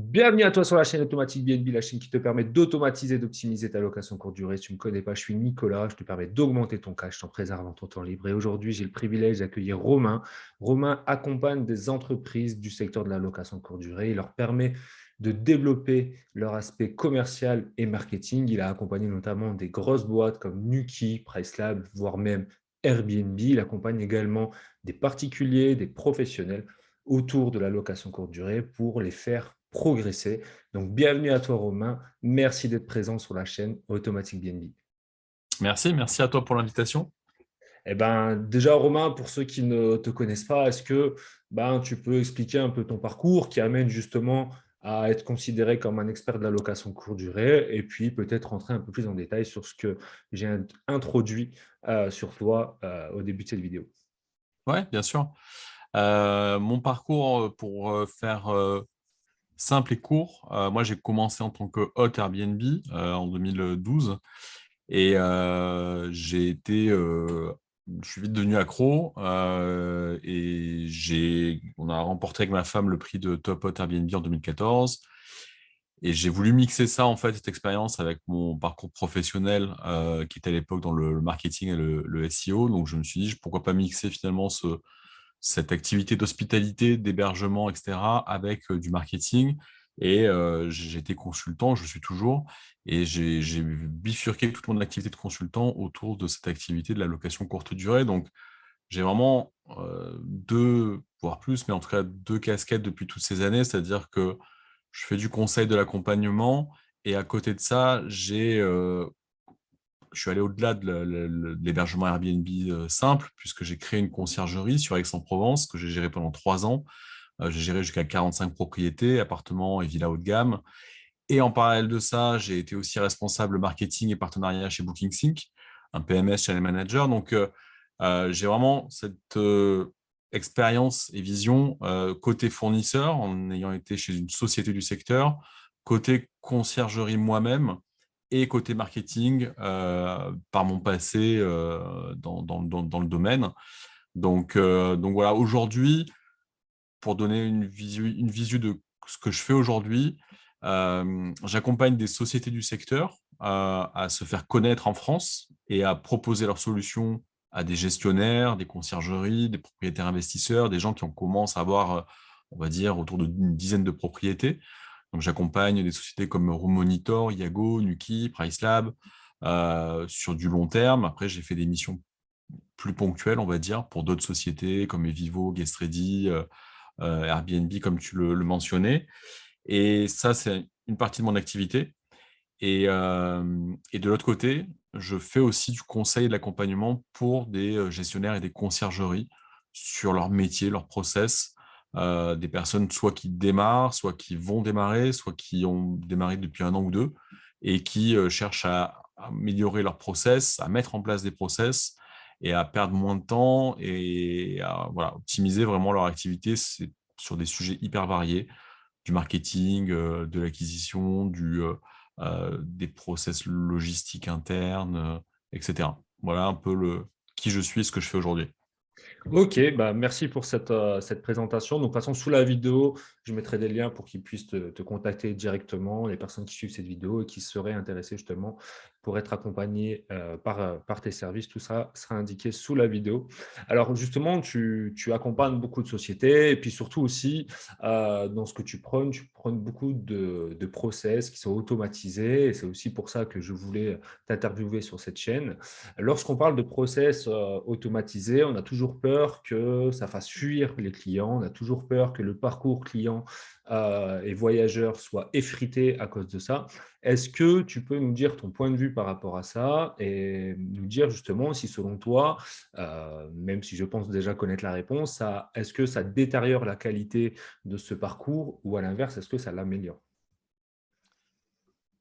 Bienvenue à toi sur la chaîne Automatique BNB, la chaîne qui te permet d'automatiser et d'optimiser ta location courte durée. Si tu ne me connais pas, je suis Nicolas, je te permets d'augmenter ton cash en préservant ton temps libre. Et aujourd'hui, j'ai le privilège d'accueillir Romain. Romain accompagne des entreprises du secteur de la location courte durée. Il leur permet de développer leur aspect commercial et marketing. Il a accompagné notamment des grosses boîtes comme Nuki, Pricelab, voire même Airbnb. Il accompagne également des particuliers, des professionnels autour de la location courte durée pour les faire progresser. Donc, bienvenue à toi, Romain. Merci d'être présent sur la chaîne Automatique BNB. Merci à toi pour l'invitation. Eh ben, déjà, Romain, pour ceux qui ne te connaissent pas, est-ce que tu peux expliquer un peu ton parcours qui amène justement à être considéré comme un expert de la location courte durée et puis peut-être rentrer un peu plus en détail sur ce que j'ai introduit sur toi au début de cette vidéo. Ouais, bien sûr. Mon parcours, pour faire simple et court, moi j'ai commencé en tant que hôte Airbnb en 2012 et je suis vite devenu accro et on a remporté avec ma femme le prix de top hôte Airbnb en 2014. Et j'ai voulu mixer ça, en fait, cette expérience avec mon parcours professionnel qui était à l'époque dans le marketing et le SEO. Donc, je me suis dit, pourquoi pas mixer finalement cette activité d'hospitalité, d'hébergement, etc., avec du marketing. Et j'étais consultant, je suis toujours, et j'ai bifurqué toute mon activité de consultant autour de cette activité de la location courte durée. Donc, j'ai vraiment deux, voire plus, mais en tout cas deux casquettes depuis toutes ces années, c'est-à-dire que je fais du conseil, de l'accompagnement, et à côté de ça, je suis allé au-delà de l'hébergement Airbnb simple, puisque j'ai créé une conciergerie sur Aix-en-Provence que j'ai gérée pendant 3 ans. J'ai géré jusqu'à 45 propriétés, appartements et villas haut de gamme. Et en parallèle de ça, j'ai été aussi responsable marketing et partenariat chez BookingSync, un PMS Channel Manager. Donc, j'ai vraiment cette expérience et vision côté fournisseur, en ayant été chez une société du secteur, côté conciergerie moi-même, et côté marketing par mon passé dans le domaine. Donc voilà, aujourd'hui, pour donner une visu de ce que je fais aujourd'hui, j'accompagne des sociétés du secteur à se faire connaître en France et à proposer leurs solutions à des gestionnaires, des conciergeries, des propriétaires investisseurs, des gens qui commencent à avoir, on va dire, autour d'une dizaine de propriétés. Donc, j'accompagne des sociétés comme Room Monitor, Iago, Nuki, Pricelab sur du long terme. Après, j'ai fait des missions plus ponctuelles, on va dire, pour d'autres sociétés comme Evivo, GuestReady, Airbnb, comme tu le mentionnais. Et ça, c'est une partie de mon activité. Et de l'autre côté, je fais aussi du conseil et de l'accompagnement pour des gestionnaires et des conciergeries sur leur métier, leur process, des personnes soit qui démarrent, soit qui vont démarrer, soit qui ont démarré depuis 1 an ou 2, et qui cherchent à améliorer leur process, à mettre en place des process et à perdre moins de temps et à voilà, optimiser vraiment leur activité. C'est sur des sujets hyper variés, du marketing, de l'acquisition, des process logistiques internes, etc. Voilà un peu qui je suis et ce que je fais aujourd'hui. Ok, merci pour cette présentation. Donc, de toute façon, sous la vidéo, je mettrai des liens pour qu'ils puissent te contacter directement, les personnes qui suivent cette vidéo et qui seraient intéressées justement pour être accompagnées par tes services. Tout ça sera indiqué sous la vidéo. Alors, justement, tu accompagnes beaucoup de sociétés et puis surtout aussi, dans ce que tu prônes beaucoup de process qui sont automatisés. Et c'est aussi pour ça que je voulais t'interviewer sur cette chaîne. Lorsqu'on parle de process automatisé, on a toujours peur que ça fasse fuir les clients, on a toujours peur que le parcours client et voyageur soit effrité à cause de ça. Est-ce que tu peux nous dire ton point de vue par rapport à ça et nous dire justement si selon toi, même si je pense déjà connaître la réponse, est-ce que ça détériore la qualité de ce parcours ou à l'inverse, est-ce que ça l'améliore?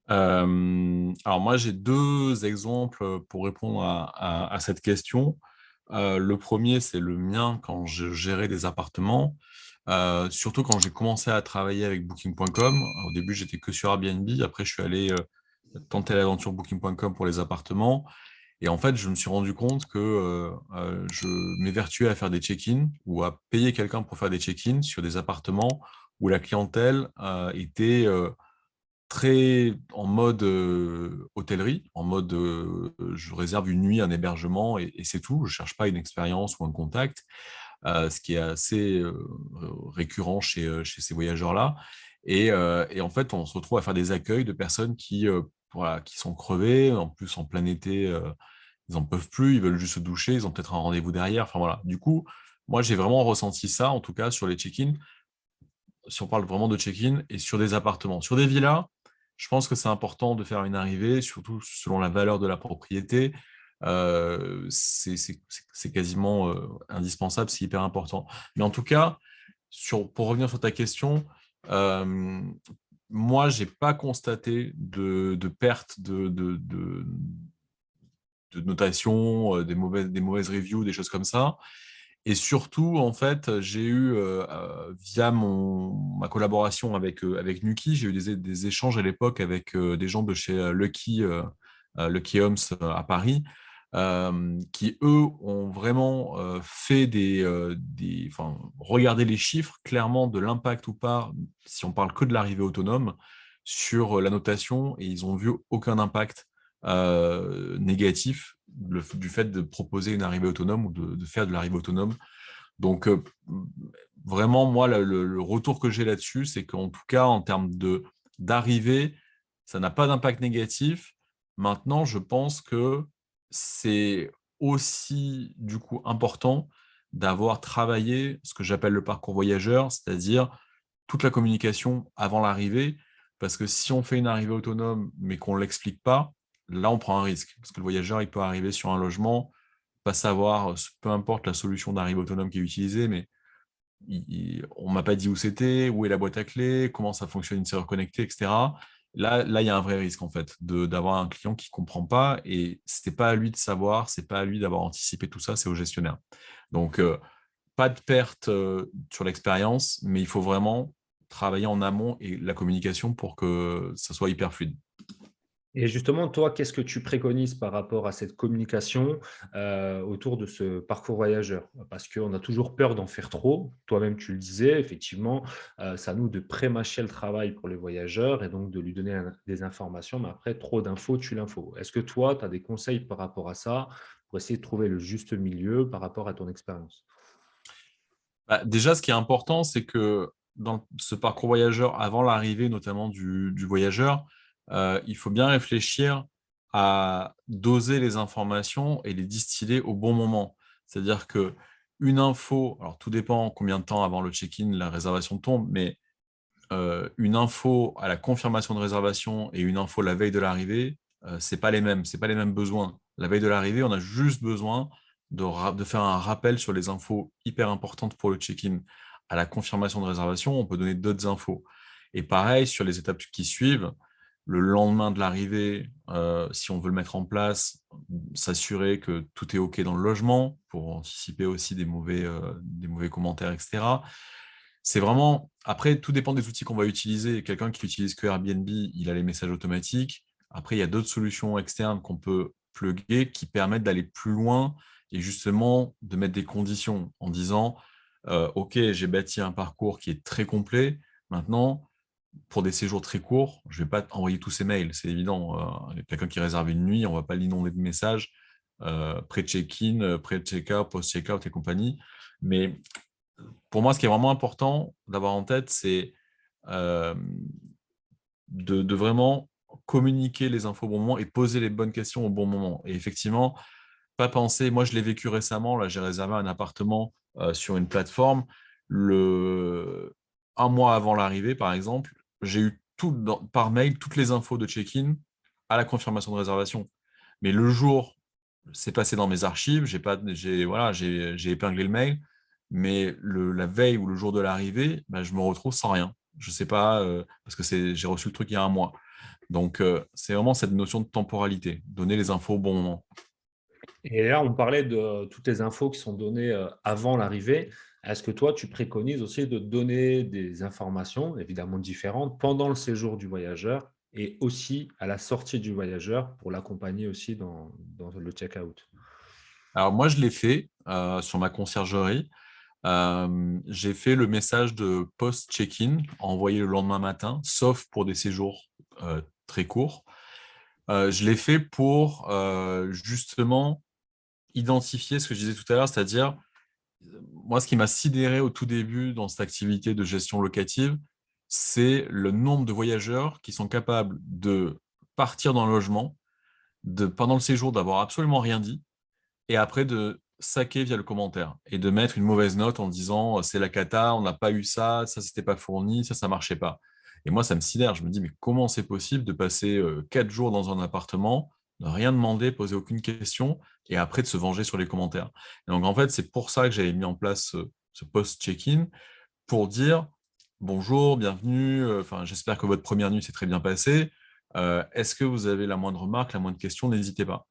Alors moi, j'ai deux exemples pour répondre à cette question. Le premier, c'est le mien quand je gérais des appartements. Surtout quand j'ai commencé à travailler avec Booking.com. Au début, j'étais que sur Airbnb. Après, je suis allé tenter l'aventure Booking.com pour les appartements. Et en fait, je me suis rendu compte que je m'évertuais à faire des check-ins ou à payer quelqu'un pour faire des check-ins sur des appartements où la clientèle était très en mode hôtellerie, en mode je réserve une nuit, un hébergement et c'est tout. Je ne cherche pas une expérience ou un contact, ce qui est assez récurrent chez ces voyageurs-là. Et en fait, on se retrouve à faire des accueils de personnes voilà, qui sont crevées, en plus en plein été, ils n'en peuvent plus, ils veulent juste se doucher, ils ont peut-être un rendez-vous derrière. Enfin voilà. Du coup, moi, j'ai vraiment ressenti ça, en tout cas, sur les check-in, si on parle vraiment de check-in, et sur des appartements. Sur des villas, je pense que c'est important de faire une arrivée, surtout selon la valeur de la propriété. C'est quasiment indispensable, c'est hyper important. Mais en tout cas, pour revenir sur ta question, euh, moi, j'ai pas constaté de perte de notation, des mauvaises reviews, des choses comme ça. Et surtout, en fait, j'ai eu, via ma collaboration avec Nuki, j'ai eu des échanges à l'époque avec des gens de chez Lucky Homes à Paris, qui, eux, ont vraiment fait enfin, regardé les chiffres, clairement, de l'impact ou pas, si on parle que de l'arrivée autonome, sur la notation, et ils ont vu aucun impact négatif du fait de proposer une arrivée autonome ou de faire de l'arrivée autonome. Donc, vraiment, moi, le retour que j'ai là-dessus, c'est qu'en tout cas, en termes d'arrivée, ça n'a pas d'impact négatif. Maintenant, je pense que c'est aussi, du coup, important d'avoir travaillé ce que j'appelle le parcours voyageur, c'est-à-dire toute la communication avant l'arrivée, parce que si on fait une arrivée autonome, mais qu'on ne l'explique pas, là, on prend un risque, parce que le voyageur, il peut arriver sur un logement, pas savoir, peu importe la solution d'arrivée autonome qui est utilisée, mais on m'a pas dit où c'était, où est la boîte à clés, comment ça fonctionne une serrure connectée, etc. Là, il y a un vrai risque en fait d'avoir un client qui comprend pas et c'est pas à lui de savoir, c'est pas à lui d'avoir anticipé tout ça, c'est au gestionnaire. Donc pas de perte sur l'expérience, mais il faut vraiment travailler en amont et la communication pour que ça soit hyper fluide. Et justement, toi, qu'est-ce que tu préconises par rapport à cette communication autour de ce parcours voyageur? Parce qu'on a toujours peur d'en faire trop. Toi-même, tu le disais, effectivement, c'est à nous de pré-mâcher le travail pour les voyageurs et donc de lui donner des informations. Mais après, trop d'infos, tue l'info. Est-ce que toi, tu as des conseils par rapport à ça pour essayer de trouver le juste milieu par rapport à ton expérience? Bah, déjà, ce qui est important, c'est que dans ce parcours voyageur, avant l'arrivée notamment du voyageur, il faut bien réfléchir à doser les informations et les distiller au bon moment. C'est-à-dire que une info, alors tout dépend combien de temps avant le check-in la réservation tombe, mais une info à la confirmation de réservation et une info la veille de l'arrivée, c'est pas les mêmes besoins. La veille de l'arrivée, on a juste besoin de faire un rappel sur les infos hyper importantes pour le check-in. À la confirmation de réservation, on peut donner d'autres infos. Et pareil, sur les étapes qui suivent, le lendemain de l'arrivée, si on veut le mettre en place, s'assurer que tout est OK dans le logement pour anticiper aussi des mauvais commentaires, etc. C'est vraiment, après, tout dépend des outils qu'on va utiliser. Quelqu'un qui utilise que Airbnb, il a les messages automatiques. Après, il y a d'autres solutions externes qu'on peut plugger qui permettent d'aller plus loin et justement de mettre des conditions en disant, OK, j'ai bâti un parcours qui est très complet. Maintenant, pour des séjours très courts, je ne vais pas envoyer tous ces mails, c'est évident. Quelqu'un qui réserve une nuit, on ne va pas l'inonder de messages pré-check-in, pré-check-out, post-check-out et compagnie. Mais pour moi, ce qui est vraiment important d'avoir en tête, c'est euh, de vraiment communiquer les infos au bon moment et poser les bonnes questions au bon moment. Et effectivement, pas penser, moi je l'ai vécu récemment, là j'ai réservé un appartement sur une plateforme, un mois avant l'arrivée par exemple, j'ai eu par mail toutes les infos de check-in à la confirmation de réservation. Mais le jour, c'est passé dans mes archives, voilà, j'ai épinglé le mail, mais la veille ou le jour de l'arrivée, bah, je me retrouve sans rien. Je sais pas, parce que j'ai reçu le truc il y a un mois. Donc, c'est vraiment cette notion de temporalité, donner les infos au bon moment. Et là, on parlait de toutes les infos qui sont données avant l'arrivée. Est-ce que toi, tu préconises aussi de donner des informations, évidemment différentes, pendant le séjour du voyageur et aussi à la sortie du voyageur pour l'accompagner aussi dans le check-out? Alors, moi, je l'ai fait sur ma conciergerie. J'ai fait le message de post-check-in envoyé le lendemain matin, sauf pour des séjours très courts. Je l'ai fait pour justement identifier ce que je disais tout à l'heure, c'est-à-dire, moi, ce qui m'a sidéré au tout début dans cette activité de gestion locative, c'est le nombre de voyageurs qui sont capables de partir dans le logement, pendant le séjour, d'avoir absolument rien dit, et après de saquer via le commentaire et de mettre une mauvaise note en disant c'est la cata, on n'a pas eu ça, ça c'était pas fourni, ça marchait pas. Et moi, ça me sidère. Je me dis, mais comment c'est possible de passer 4 jours dans un appartement, ne rien demander, poser aucune question, et après de se venger sur les commentaires. Et donc, en fait, c'est pour ça que j'avais mis en place ce post-check-in, pour dire bonjour, bienvenue, enfin, j'espère que votre première nuit s'est très bien passée. Est-ce que vous avez la moindre remarque, la moindre question, n'hésitez pas.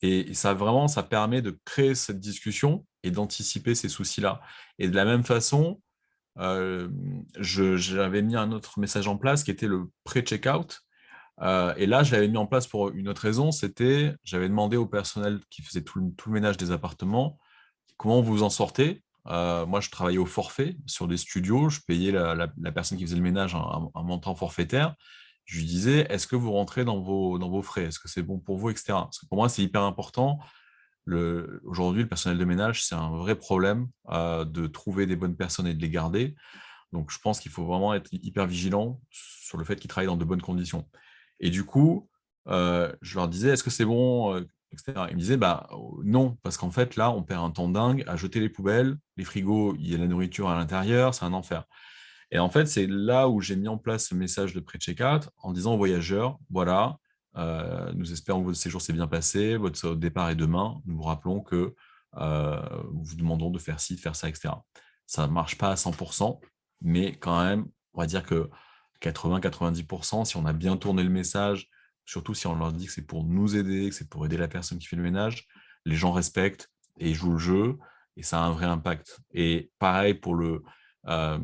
Et ça, vraiment, ça permet de créer cette discussion et d'anticiper ces soucis-là. Et de la même façon, j'avais mis un autre message en place qui était le pré-checkout. Et là, je l'avais mis en place pour une autre raison, c'était, j'avais demandé au personnel qui faisait tout le ménage des appartements, comment vous en sortez? Moi, je travaillais au forfait sur des studios, je payais la personne qui faisait le ménage un montant forfaitaire. Je lui disais, est-ce que vous rentrez dans vos frais? Est-ce que c'est bon pour vous, etc. Parce que pour moi, c'est hyper important. Aujourd'hui, le personnel de ménage, c'est un vrai problème de trouver des bonnes personnes et de les garder. Donc, je pense qu'il faut vraiment être hyper vigilant sur le fait qu'ils travaillent dans de bonnes conditions. Et du coup, je leur disais, est-ce que c'est bon, etc. Ils me disaient, bah, non, parce qu'en fait, là, on perd un temps dingue à jeter les poubelles, les frigos, il y a la nourriture à l'intérieur, c'est un enfer. Et en fait, c'est là où j'ai mis en place ce message de pré-check-out en disant aux voyageurs, voilà, nous espérons que votre séjour s'est bien passé, votre départ est demain, nous vous rappelons que nous vous demandons de faire ci, de faire ça, etc. Ça ne marche pas à 100%, mais quand même, on va dire que 80-90%, si on a bien tourné le message, surtout si on leur dit que c'est pour nous aider, que c'est pour aider la personne qui fait le ménage, les gens respectent et jouent le jeu, et ça a un vrai impact. Et pareil pour euh,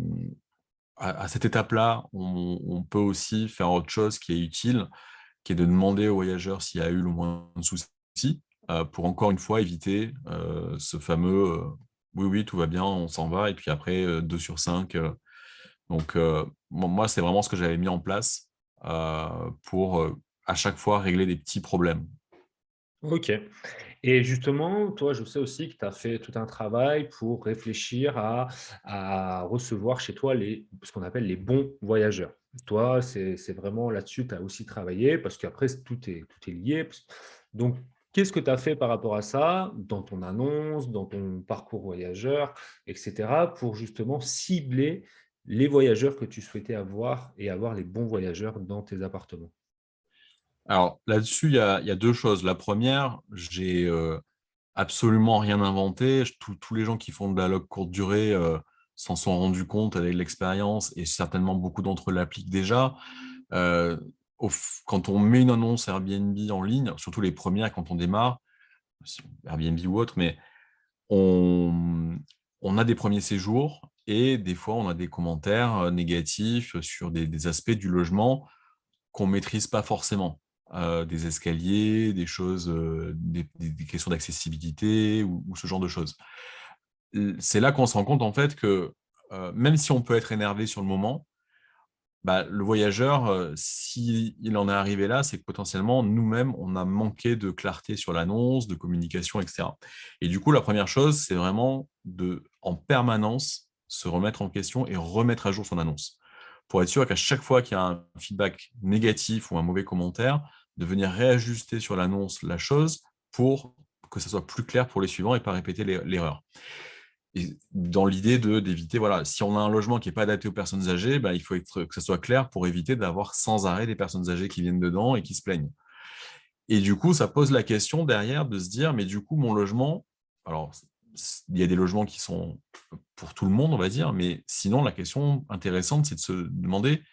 à cette étape-là, on peut aussi faire autre chose qui est utile, qui est de demander aux voyageurs s'il y a eu le moindre souci, pour encore une fois éviter ce fameux oui, oui, tout va bien, on s'en va, et puis après, 2 sur 5. Donc, moi, c'est vraiment ce que j'avais mis en place pour à chaque fois régler des petits problèmes. OK. Et justement, toi, je sais aussi que tu as fait tout un travail pour réfléchir à recevoir chez toi ce qu'on appelle les bons voyageurs. Toi, c'est vraiment là-dessus, tu as aussi travaillé parce qu'après, tout est lié. Donc, qu'est-ce que tu as fait par rapport à ça dans ton annonce, dans ton parcours voyageur, etc., pour justement cibler les voyageurs que tu souhaitais avoir et avoir les bons voyageurs dans tes appartements? Alors là-dessus, il y a deux choses. La première, j'ai absolument rien inventé. Tous les gens qui font de la log courte durée s'en sont rendus compte avec l'expérience, et certainement beaucoup d'entre eux l'appliquent déjà. Euh, Quand on met une annonce Airbnb en ligne, surtout les premières quand on démarre, Airbnb ou autre, mais on, on a des premiers séjours et des fois on a des commentaires négatifs sur des aspects du logement qu'on maîtrise pas forcément. Des escaliers, des choses, des questions d'accessibilité ou ce genre de choses. C'est là qu'on se rend compte en fait que même si on peut être énervé sur le moment, bah, le voyageur, s'il en est arrivé là, c'est que potentiellement, nous-mêmes, on a manqué de clarté sur l'annonce, de communication, etc. Et du coup, la première chose, c'est vraiment en permanence, se remettre en question et remettre à jour son annonce. Pour être sûr qu'à chaque fois qu'il y a un feedback négatif ou un mauvais commentaire, de venir réajuster sur l'annonce la chose pour que ça soit plus clair pour les suivants et pas répéter l'erreur. Et dans l'idée d'éviter, voilà, si on a un logement qui n'est pas adapté aux personnes âgées, bah, il faut que ça soit clair pour éviter d'avoir sans arrêt des personnes âgées qui viennent dedans et qui se plaignent. Et du coup, ça pose la question derrière de se dire, mais du coup, mon logement, alors, il y a des logements qui sont pour tout le monde, on va dire, mais sinon, la question intéressante, c'est de se demander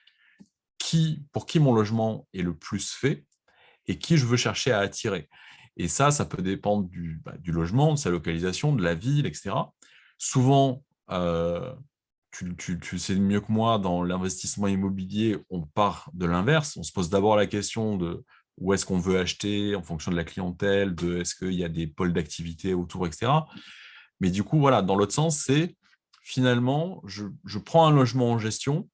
pour qui mon logement est le plus fait et qui je veux chercher à attirer. Et ça peut dépendre du logement, de sa localisation, de la ville, etc. Souvent, tu sais mieux que moi, dans l'investissement immobilier, on part de l'inverse. On se pose d'abord la question de où est-ce qu'on veut acheter en fonction de la clientèle, de est-ce qu'il y a des pôles d'activité autour, etc. Mais du coup, voilà, dans l'autre sens, c'est finalement, je prends un logement en gestion,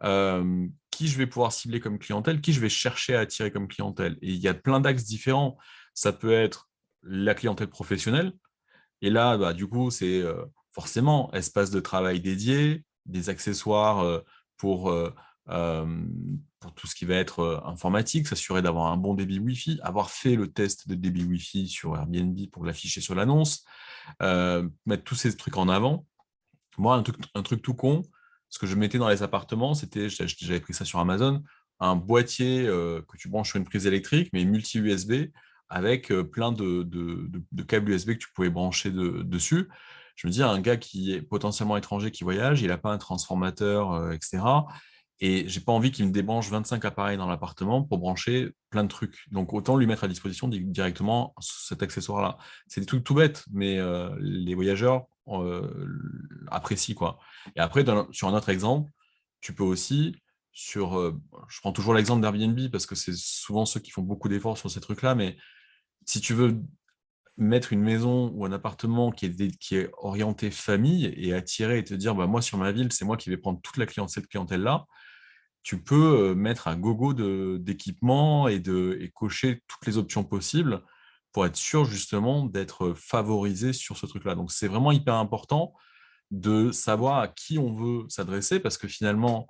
qui je vais pouvoir cibler comme clientèle, qui je vais chercher à attirer comme clientèle. Et il y a plein d'axes différents. Ça peut être la clientèle professionnelle. Et là, bah, du coup, c'est forcément espace de travail dédié, des accessoires pour, euh, euh, pour tout ce qui va être informatique, s'assurer d'avoir un bon débit Wi-Fi, avoir fait le test de débit Wi-Fi sur Airbnb pour l'afficher sur l'annonce, mettre tous ces trucs en avant. Moi, un truc tout con, ce que je mettais dans les appartements, c'était, j'avais pris ça sur Amazon, un boîtier que tu branches sur une prise électrique, mais multi-USB, avec plein de câbles USB que tu pouvais brancher dessus. Je me dis, un gars qui est potentiellement étranger, qui voyage, il n'a pas un transformateur, etc. Et j'ai pas envie qu'il me débranche 25 appareils dans l'appartement pour brancher plein de trucs. Donc autant lui mettre à disposition directement cet accessoire-là. C'est des trucs tout bêtes, mais les voyageurs apprécient, quoi. Et après, sur un autre exemple, tu peux aussi, je prends toujours l'exemple d'Airbnb parce que c'est souvent ceux qui font beaucoup d'efforts sur ces trucs-là, mais si tu veux mettre une maison ou un appartement qui est orienté famille et attirer et te dire, bah, moi sur ma ville, c'est moi qui vais prendre toute cette clientèle-là, tu peux mettre un gogo d'équipement et cocher toutes les options possibles pour être sûr justement d'être favorisé sur ce truc-là. Donc c'est vraiment hyper important de savoir à qui on veut s'adresser parce que finalement,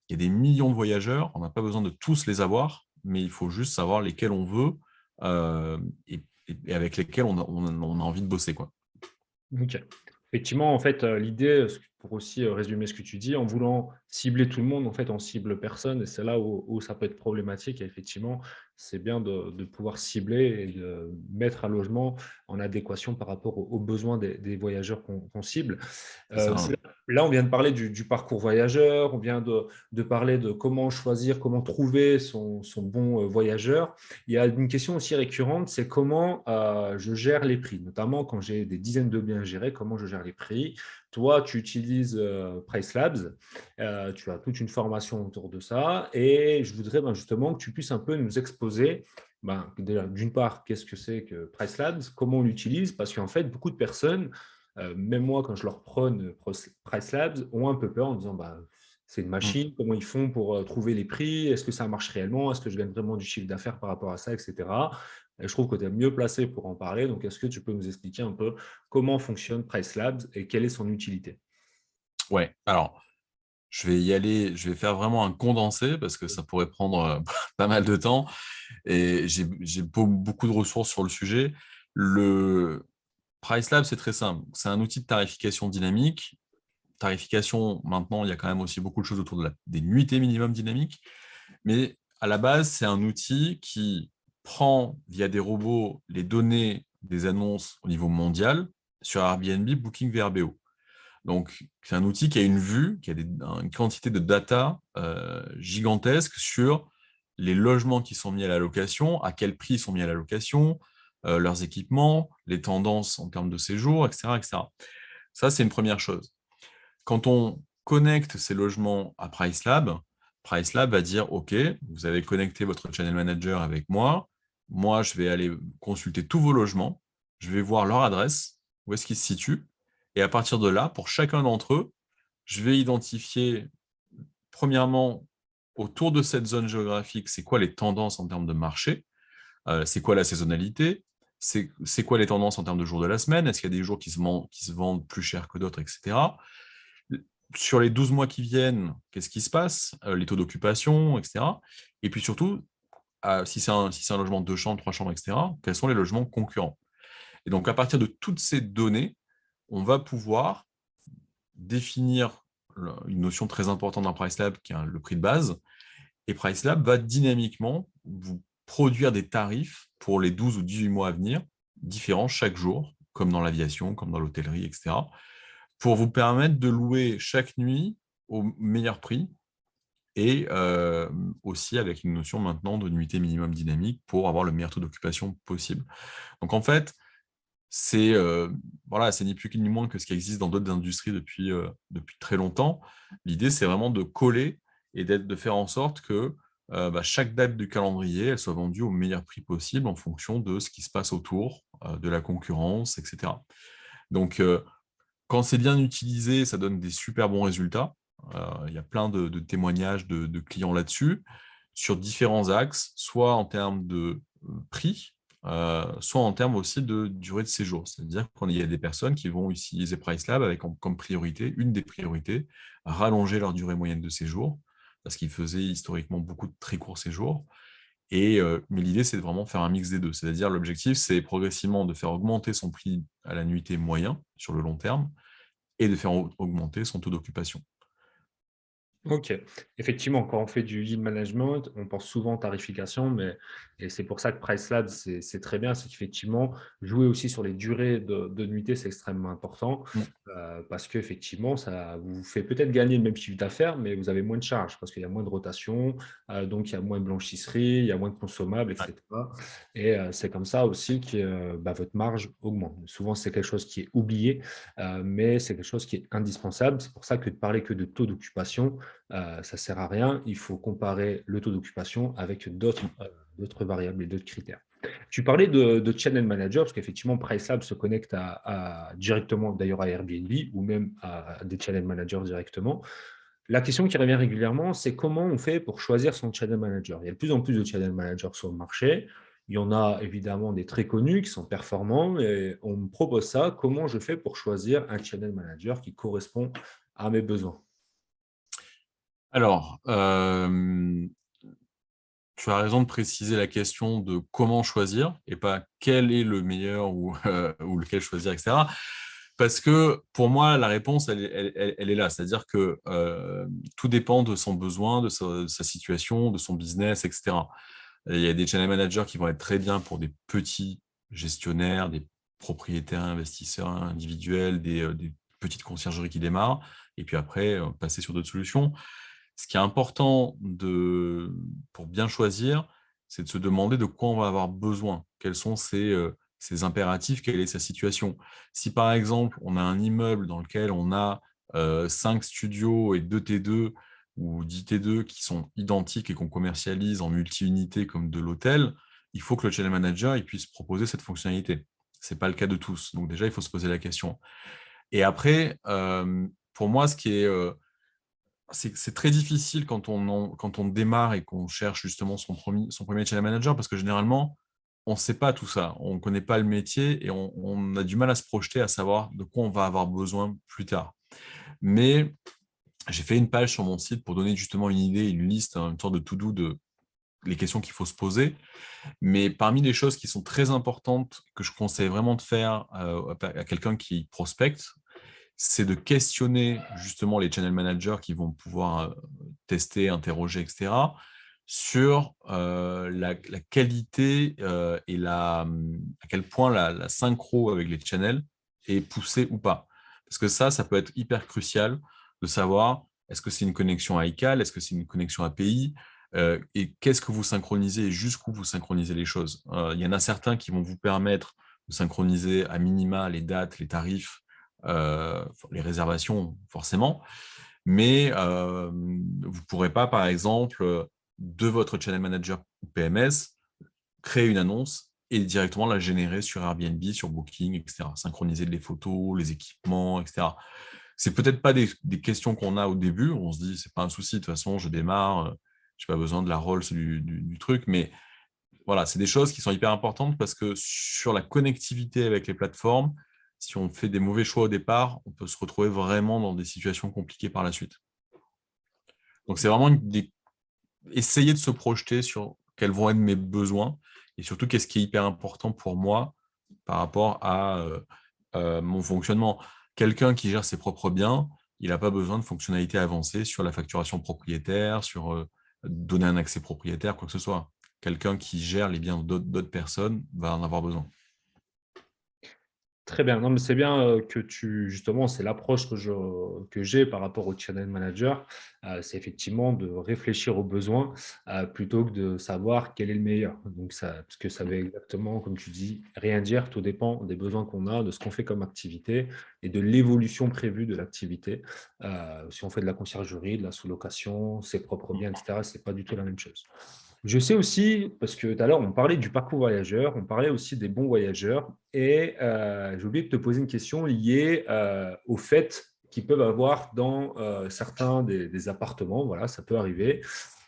il y a des millions de voyageurs, on n'a pas besoin de tous les avoir, mais il faut juste savoir lesquels on veut euh, et, et avec lesquels on a envie de bosser, quoi. OK. Effectivement, en fait, l'idée, pour aussi, résumer ce que tu dis, en voulant cibler tout le monde, en fait, on cible personne et c'est là où ça peut être problématique et effectivement, c'est bien de pouvoir cibler et de mettre un logement en adéquation par rapport aux besoins des voyageurs qu'on cible. C'est ça, hein. Là, on vient de parler du parcours voyageur, on vient de parler de comment choisir, comment trouver son bon voyageur. Il y a une question aussi récurrente, c'est comment je gère les prix, notamment quand j'ai des dizaines de biens à gérer, comment je gère les prix. Toi, tu utilises PriceLabs, tu as toute une formation autour de ça, et je voudrais justement que tu puisses un peu nous exposer déjà, d'une part, qu'est-ce que c'est que PriceLabs, comment on l'utilise, parce qu'en fait, beaucoup de personnes même moi, quand je leur prône Price Labs, ont un peu peur en disant c'est une Mm. machine, comment ils font pour trouver les prix, est-ce que ça marche réellement, est-ce que je gagne vraiment du chiffre d'affaires par rapport à ça, etc. Et je trouve que tu es mieux placé pour en parler. Donc, est-ce que tu peux nous expliquer un peu comment fonctionne Price Labs et quelle est son utilité? Ouais, alors je vais y aller, je vais faire vraiment un condensé parce que ça pourrait prendre pas mal de temps et j'ai beaucoup de ressources sur le sujet. Le PriceLab, c'est très simple. C'est un outil de tarification dynamique. Tarification, maintenant, il y a quand même aussi beaucoup de choses autour des nuitées minimum dynamiques. Mais à la base, c'est un outil qui prend via des robots les données des annonces au niveau mondial sur Airbnb, Booking, VRBO. Donc, c'est un outil qui a une vue, qui a une quantité de data gigantesque sur les logements qui sont mis à la location, à quel prix ils sont mis à la location, leurs équipements, les tendances en termes de séjour, etc., etc. Ça, c'est une première chose. Quand on connecte ces logements à PriceLab, PriceLab va dire, OK, vous avez connecté votre channel manager avec moi. Moi, je vais aller consulter tous vos logements. Je vais voir leur adresse, où est-ce qu'ils se situent. Et à partir de là, pour chacun d'entre eux, je vais identifier, premièrement, autour de cette zone géographique, c'est quoi les tendances en termes de marché, c'est quoi la saisonnalité, c'est quoi les tendances en termes de jours de la semaine, est-ce qu'il y a des jours qui se vendent plus cher que d'autres, etc. Sur les 12 mois qui viennent, qu'est-ce qui se passe, les taux d'occupation, etc. Et puis surtout, si c'est un logement de 2 chambres, 3 chambres, etc., quels sont les logements concurrents. Et donc, à partir de toutes ces données, on va pouvoir définir une notion très importante dans PriceLab, qui est le prix de base. Et PriceLab va dynamiquement vous produire des tarifs pour les 12 ou 18 mois à venir, différents chaque jour, comme dans l'aviation, comme dans l'hôtellerie, etc., pour vous permettre de louer chaque nuit au meilleur prix et aussi avec une notion maintenant de nuitée minimum dynamique pour avoir le meilleur taux d'occupation possible. Donc en fait, c'est voilà, c'est ni plus ni moins que ce qui existe dans d'autres industries depuis très longtemps. L'idée, c'est vraiment de coller et de faire en sorte que chaque date du calendrier, elle soit vendue au meilleur prix possible en fonction de ce qui se passe autour, de la concurrence, etc. Donc, Quand c'est bien utilisé, ça donne des super bons résultats. Il y a plein de témoignages de clients là-dessus, sur différents axes, soit en termes de prix, soit en termes aussi de durée de séjour. C'est-à-dire qu'il y a des personnes qui vont utiliser PriceLab avec comme priorité, une des priorités, rallonger leur durée moyenne de séjour, parce qu'ils faisaient historiquement beaucoup de très courts séjours. Mais l'idée, c'est de vraiment faire un mix des deux. C'est-à-dire, l'objectif, c'est progressivement de faire augmenter son prix à la nuitée moyen sur le long terme et de faire augmenter son taux d'occupation. OK. Effectivement, quand on fait du lead management, on pense souvent tarification, mais et c'est pour ça que PriceLab, c'est très bien. C'est qu'effectivement, jouer aussi sur les durées de nuitées, c'est extrêmement important, Mmh. parce qu'effectivement, ça vous fait peut-être gagner le même chiffre d'affaires, mais vous avez moins de charges parce qu'il y a moins de rotation, donc il y a moins de blanchisserie, il y a moins de consommables et Ouais. cetera et c'est comme ça aussi que, votre marge augmente. Souvent, c'est quelque chose qui est oublié, mais c'est quelque chose qui est indispensable. C'est pour ça que de parler que de taux d'occupation, ça ne sert à rien. Il faut comparer le taux d'occupation avec d'autres variables et d'autres critères. Tu parlais de channel manager, parce qu'effectivement, PriceLab se connecte directement d'ailleurs à Airbnb ou même à des channel managers directement. La question qui revient régulièrement, c'est comment on fait pour choisir son channel manager. Il y a de plus en plus de channel managers sur le marché. Il y en a évidemment des très connus qui sont performants et on me propose ça. Comment je fais pour choisir un channel manager qui correspond à mes besoins? Alors, tu as raison de préciser la question de comment choisir et pas quel est le meilleur ou, ou lequel choisir, et cetera. Parce que pour moi, la réponse, elle est là. C'est-à-dire que tout dépend de son besoin, de sa situation, de son business, et cetera. Et il y a des channel managers qui vont être très bien pour des petits gestionnaires, des propriétaires investisseurs individuels, des petites conciergeries qui démarrent, et puis après, passer sur d'autres solutions. Ce qui est important pour bien choisir, c'est de se demander de quoi on va avoir besoin. Quels sont ses impératifs, quelle est sa situation. Si par exemple, on a un immeuble dans lequel on a 5 studios et 2 T2 ou 10 T2 qui sont identiques et qu'on commercialise en multi-unités comme de l'hôtel, il faut que le channel manager il puisse proposer cette fonctionnalité. Ce n'est pas le cas de tous. Donc déjà, il faut se poser la question. Et après, pour moi, c'est très difficile quand on démarre et qu'on cherche justement son premier channel manager parce que généralement, on ne sait pas tout ça. On ne connaît pas le métier et on a du mal à se projeter, à savoir de quoi on va avoir besoin plus tard. Mais j'ai fait une page sur mon site pour donner justement une idée, une liste, une sorte de to-do de les questions qu'il faut se poser. Mais parmi les choses qui sont très importantes, que je conseille vraiment de faire à quelqu'un qui prospecte, c'est de questionner justement les channel managers qui vont pouvoir tester, interroger, etc., sur la qualité et à quel point la synchro avec les channels est poussée ou pas. Parce que ça peut être hyper crucial de savoir est-ce que c'est une connexion iCal, est-ce que c'est une connexion API, et qu'est-ce que vous synchronisez et jusqu'où vous synchronisez les choses. Il y en a certains qui vont vous permettre de synchroniser à minima les dates, les tarifs, les réservations forcément, mais vous ne pourrez pas, par exemple, de votre channel manager ou PMS, créer une annonce et directement la générer sur Airbnb, sur Booking, etc. Synchroniser les photos, les équipements, etc. C'est peut-être pas des questions qu'on a au début, on se dit, c'est pas un souci, de toute façon, je démarre, je n'ai pas besoin de la Rolls du truc, mais voilà, c'est des choses qui sont hyper importantes parce que sur la connectivité avec les plateformes, si on fait des mauvais choix au départ, on peut se retrouver vraiment dans des situations compliquées par la suite. Donc, c'est vraiment essayer de se projeter sur quels vont être mes besoins et surtout qu'est-ce qui est hyper important pour moi par rapport à mon fonctionnement. Quelqu'un qui gère ses propres biens, il n'a pas besoin de fonctionnalités avancées sur la facturation propriétaire, sur donner un accès propriétaire, quoi que ce soit. Quelqu'un qui gère les biens d'autres personnes va en avoir besoin. Très bien. Non, mais c'est bien justement, c'est l'approche que j'ai par rapport au channel manager. C'est effectivement de réfléchir aux besoins plutôt que de savoir quel est le meilleur. Donc parce que ça veut exactement, comme tu dis, rien dire. Tout dépend des besoins qu'on a, de ce qu'on fait comme activité et de l'évolution prévue de l'activité. Si on fait de la conciergerie, de la sous-location, ses propres biens, etc., c'est pas du tout la même chose. Je sais aussi, parce que tout à l'heure, on parlait du parcours voyageur, on parlait aussi des bons voyageurs, et j'ai oublié de te poser une question liée au fait qu'ils peuvent avoir dans certains des appartements. Voilà, ça peut arriver.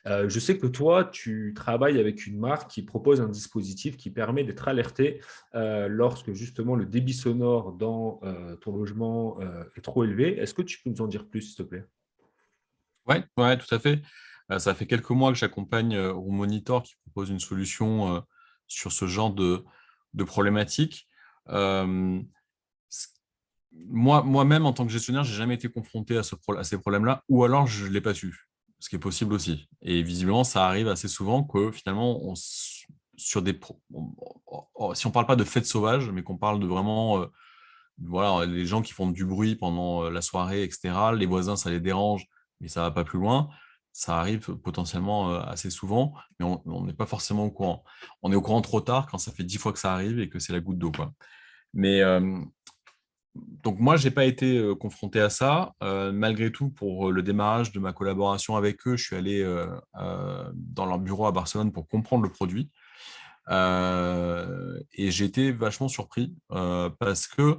Je sais que toi, tu travailles avec une marque qui propose un dispositif qui permet d'être alerté lorsque justement le débit sonore dans ton logement est trop élevé. Est-ce que tu peux nous en dire plus, s'il te plaît? Ouais, ouais, tout à fait. Ça fait quelques mois que j'accompagne Room Monitor qui propose une solution sur ce genre de problématique. Euh, c- moi-même, en tant que gestionnaire, j'ai jamais été confronté à ces problèmes-là, ou alors je ne l'ai pas su, ce qui est possible aussi. Et visiblement, ça arrive assez souvent que finalement, sur si on parle pas de fêtes sauvages, mais qu'on parle de vraiment, voilà, les gens qui font du bruit pendant la soirée, etc., les voisins, ça les dérange, mais ça va pas plus loin. Ça arrive potentiellement assez souvent, mais on n'est pas forcément au courant. On est au courant trop tard quand ça fait 10 fois que ça arrive et que c'est la goutte d'eau, quoi. Mais donc moi, j'ai pas été confronté à ça. Malgré tout, pour le démarrage de ma collaboration avec eux, je suis allé dans leur bureau à Barcelone pour comprendre le produit. Et j'ai été vachement surpris parce que,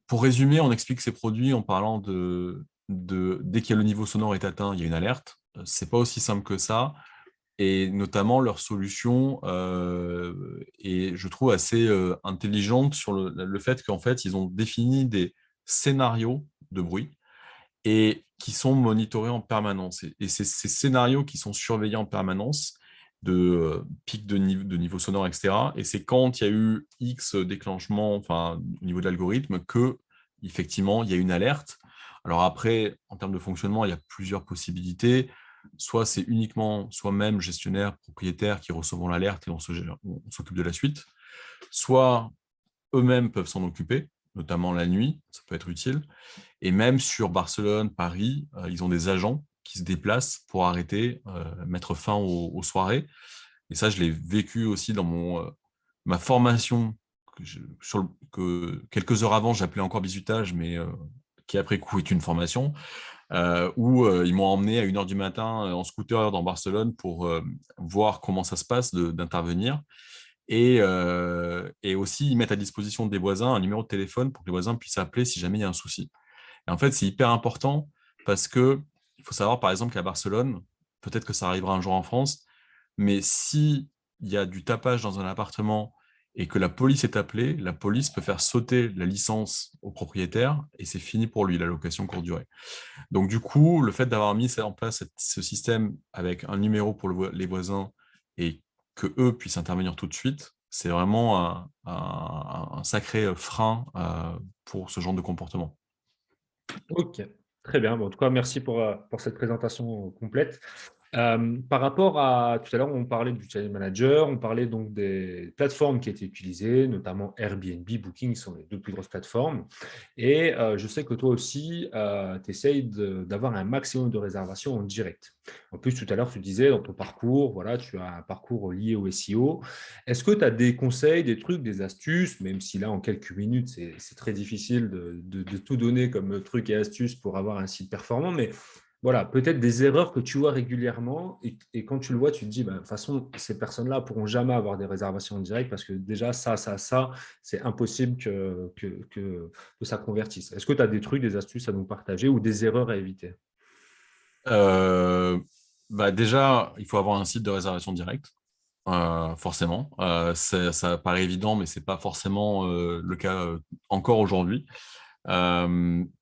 pour résumer, on explique ces produits en parlant dès que le niveau sonore est atteint, il y a une alerte. C'est pas aussi simple que ça. Et notamment leur solution est, je trouve, assez intelligente sur le fait qu'en fait, ils ont défini des scénarios de bruit et qui sont monitorés en permanence. Et c'est ces scénarios qui sont surveillés en permanence de pics de niveau sonore, etc. Et c'est quand il y a eu X déclenchement, enfin, au niveau de l'algorithme, que effectivement, il y a une alerte. Alors après, en termes de fonctionnement, il y a plusieurs possibilités. Soit c'est uniquement soi-même, gestionnaire, propriétaire, qui recevons l'alerte et on s'occupe de la suite. Soit eux-mêmes peuvent s'en occuper, notamment la nuit, ça peut être utile. Et même sur Barcelone, Paris, ils ont des agents qui se déplacent pour arrêter, mettre fin aux soirées. Et ça, je l'ai vécu aussi dans ma formation, que quelques heures avant, j'appelais encore bizutage, mais qui après coup est une formation, où ils m'ont emmené à 1 heure du matin en scooter dans Barcelone pour voir comment ça se passe d'intervenir. Et aussi, ils mettent à disposition des voisins un numéro de téléphone pour que les voisins puissent appeler si jamais il y a un souci. Et en fait, c'est hyper important parce que il faut savoir, par exemple, qu'à Barcelone, peut-être que ça arrivera un jour en France, mais si il y a du tapage dans un appartement et que la police est appelée, la police peut faire sauter la licence au propriétaire et c'est fini pour lui, la location courte durée. Donc du coup, le fait d'avoir mis en place ce système avec un numéro pour les voisins et que eux puissent intervenir tout de suite, c'est vraiment un sacré frein pour ce genre de comportement. Ok, très bien. Bon, en tout cas, merci pour cette présentation complète. Par rapport à tout à l'heure, on parlait du channel manager, on parlait donc des plateformes qui étaient utilisées, notamment Airbnb, Booking, qui sont les deux plus grosses plateformes. Et je sais que toi aussi, tu essayes d'avoir un maximum de réservations en direct. En plus, tout à l'heure, tu disais dans ton parcours, voilà, tu as un parcours lié au SEO. Est-ce que tu as des conseils, des trucs, des astuces, même si là, en quelques minutes, c'est très difficile de tout donner comme trucs et astuces pour avoir un site performant, mais voilà, peut-être des erreurs que tu vois régulièrement et quand tu le vois, tu te dis, bah, de toute façon, ces personnes-là ne pourront jamais avoir des réservations en direct parce que déjà, ça, c'est impossible que ça convertisse. Est-ce que tu as des trucs, des astuces à nous partager ou des erreurs à éviter? Euh, Bah déjà, il faut avoir un site de réservation directe, forcément. Ça paraît évident, mais c'est pas forcément le cas encore aujourd'hui.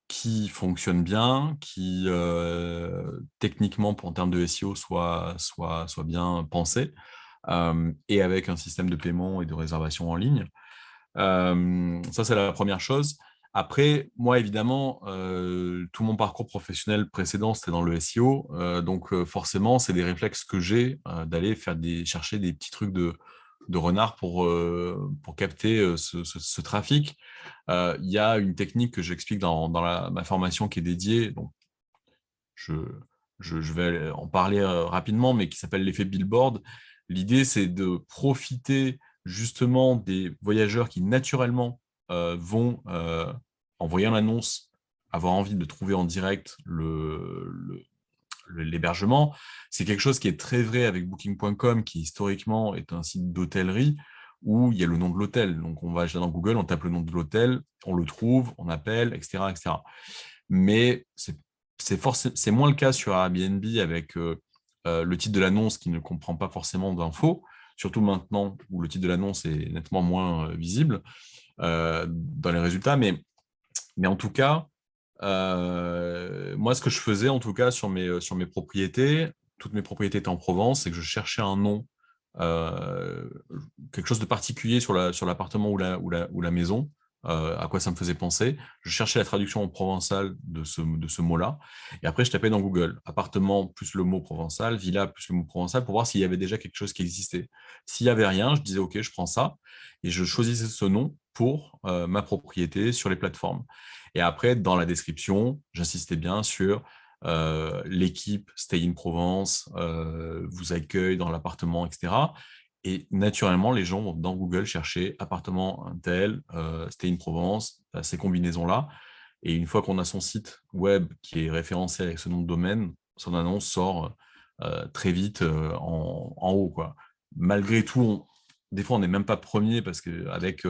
Qui fonctionne bien, qui techniquement, en termes de SEO, soit bien pensé, et avec un système de paiement et de réservation en ligne. Ça, c'est la première chose. Après, moi, évidemment, tout mon parcours professionnel précédent, c'était dans le SEO. Donc, forcément, c'est des réflexes que j'ai d'aller chercher des petits trucs de renard pour capter ce trafic. Il y a une technique que j'explique dans ma formation qui est dédiée. Donc, je, je vais en parler rapidement, mais qui s'appelle l'effet billboard. L'idée, c'est de profiter justement des voyageurs qui naturellement vont, en voyant l'annonce, avoir envie de trouver en direct l'hébergement. C'est quelque chose qui est très vrai avec Booking.com, qui historiquement est un site d'hôtellerie où il y a le nom de l'hôtel. Donc, on va dans Google, on tape le nom de l'hôtel, on le trouve, on appelle, etc., etc. Mais c'est moins le cas sur Airbnb avec le titre de l'annonce qui ne comprend pas forcément d'infos, surtout maintenant où le titre de l'annonce est nettement moins visible dans les résultats. Mais en tout cas, moi, ce que je faisais, en tout cas, sur mes propriétés, toutes mes propriétés étaient en Provence, c'est que je cherchais un nom, euh, quelque chose de particulier sur l'appartement ou la maison, à quoi ça me faisait penser. Je cherchais la traduction en provençal de ce mot-là. Et après, je tapais dans Google, appartement plus le mot provençal, villa plus le mot provençal, pour voir s'il y avait déjà quelque chose qui existait. S'il n'y avait rien, je disais, OK, je prends ça. Et je choisissais ce nom pour ma propriété sur les plateformes. Et après, dans la description, j'insistais bien sur l'équipe Stay in Provence vous accueille dans l'appartement, etc. Et naturellement, les gens vont dans Google chercher appartement un tel, Stay in Provence, ces combinaisons-là. Et une fois qu'on a son site web qui est référencé avec ce nom de domaine, son annonce sort très vite en haut, quoi. Malgré tout, des fois, on n'est même pas premier parce qu'avec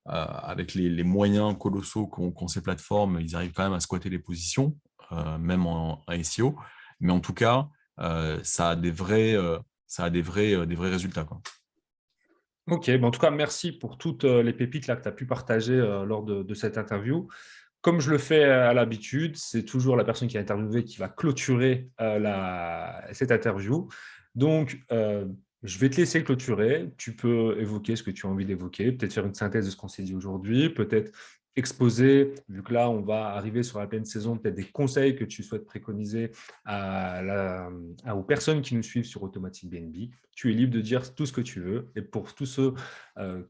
avec les moyens colossaux qu'ont ces plateformes, ils arrivent quand même à squatter les positions, même en SEO. Mais en tout cas, ça a des vrais résultats, quoi. Ok, en tout cas, merci pour toutes les pépites là, que tu as pu partager lors de cette interview. Comme je le fais à l'habitude, c'est toujours la personne qui a interviewé qui va clôturer cette interview. Donc, je vais te laisser clôturer. Tu peux évoquer ce que tu as envie d'évoquer, peut-être faire une synthèse de ce qu'on s'est dit aujourd'hui, peut-être exposer, vu que là, on va arriver sur la pleine saison, peut-être des conseils que tu souhaites préconiser aux personnes qui nous suivent sur Automatic BNB. Tu es libre de dire tout ce que tu veux. Et pour tous ceux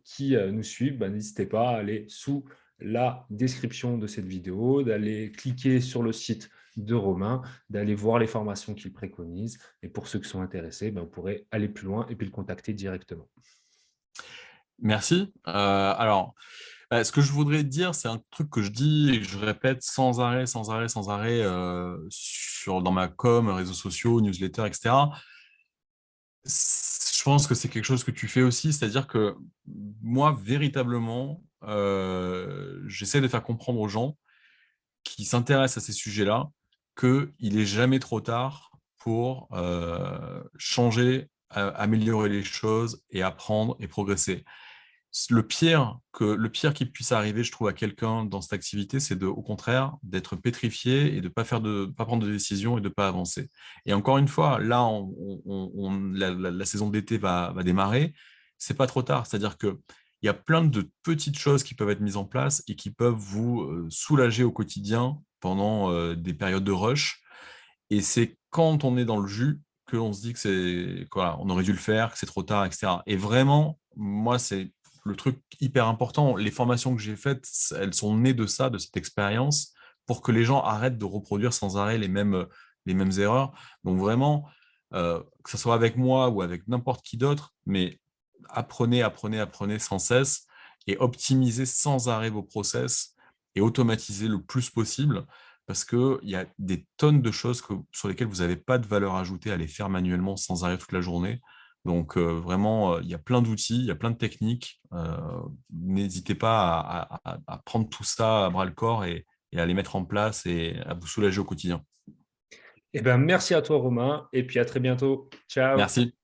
qui nous suivent, n'hésitez pas à aller sous la description de cette vidéo, d'aller cliquer sur le site de Romain, d'aller voir les formations qu'il préconise. Et pour ceux qui sont intéressés, vous pourrez aller plus loin et puis le contacter directement. Merci. Alors, ce que je voudrais dire, c'est un truc que je dis et que je répète sans arrêt, sans arrêt, sans arrêt dans ma com, réseaux sociaux, newsletter, etc. Je pense que c'est quelque chose que tu fais aussi, c'est-à-dire que moi, véritablement, j'essaie de faire comprendre aux gens qui s'intéressent à ces sujets-là qu'il n'est jamais trop tard pour changer, améliorer les choses et apprendre et progresser. Le pire qui puisse arriver, je trouve, à quelqu'un dans cette activité, c'est au contraire d'être pétrifié et de pas pas prendre de décision et de pas avancer. Et encore une fois, là, la saison d'été va démarrer. C'est pas trop tard. C'est-à-dire que il y a plein de petites choses qui peuvent être mises en place et qui peuvent vous soulager au quotidien pendant des périodes de rush. Et c'est quand on est dans le jus qu'on se dit que on aurait dû le faire, que c'est trop tard, etc. Et vraiment, moi, c'est le truc hyper important. Les formations que j'ai faites, elles sont nées de ça, de cette expérience, pour que les gens arrêtent de reproduire sans arrêt les mêmes erreurs. Donc vraiment, que ce soit avec moi ou avec n'importe qui d'autre, mais apprenez, apprenez, apprenez sans cesse et optimisez sans arrêt vos process et automatisez le plus possible parce qu'il y a des tonnes de choses sur lesquelles vous n'avez pas de valeur ajoutée à les faire manuellement sans arrêt toute la journée. Donc vraiment, il y a plein d'outils, il y a plein de techniques. N'hésitez pas à prendre tout ça à bras le corps et à les mettre en place et à vous soulager au quotidien. Merci à toi, Romain, et puis à très bientôt. Ciao. Merci.